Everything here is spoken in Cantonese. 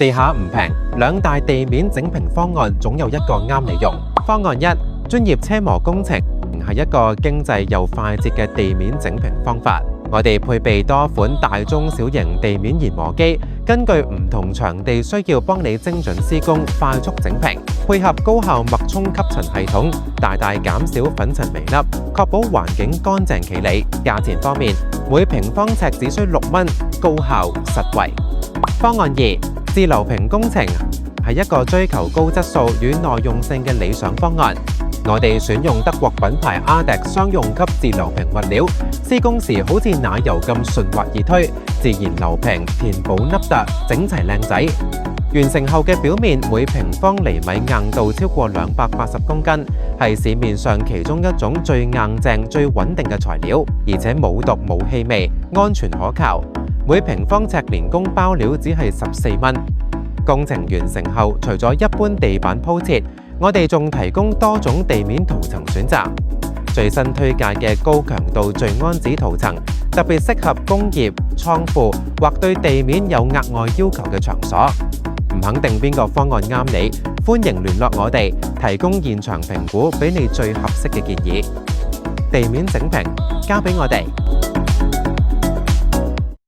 地下唔平，兩大地面整平方案總有一個啱你用。方案一，專業車磨工程係一個經濟又快捷嘅地面整平方法。我哋配備多款大中小型地面研磨機，根據唔同場地需要幫你精準施工，快速整平，配合高效脈衝吸塵系統，大大減少粉塵微粒，確保環境乾淨企理。價錢方面，每平方尺只需6蚊，高效實惠。方案二，自流平工程係一個追求高質素與耐用性嘅理想方案。我哋選用德國品牌ADEC商用級自流平物料，施工時好似奶油咁順滑易推，自然流平，填補凹凸，整齊靚仔。完成後嘅表面每平方厘米硬度超過280公斤，係市面上其中一種最硬淨、最穩定嘅材料，而且冇毒冇氣味，安全可靠。每平方尺連工包料只係14蚊。工程完成後，除咗一般地板鋪設，我哋仲提供多種地面塗層選擇。最新推介嘅高強度聚氨酯塗層，特別適合工業、倉庫或對地面有額外要求嘅場所。唔肯定邊個方案啱你，歡迎聯絡我哋，提供現場評估，俾你最合適嘅建議。地面整平，交俾我哋。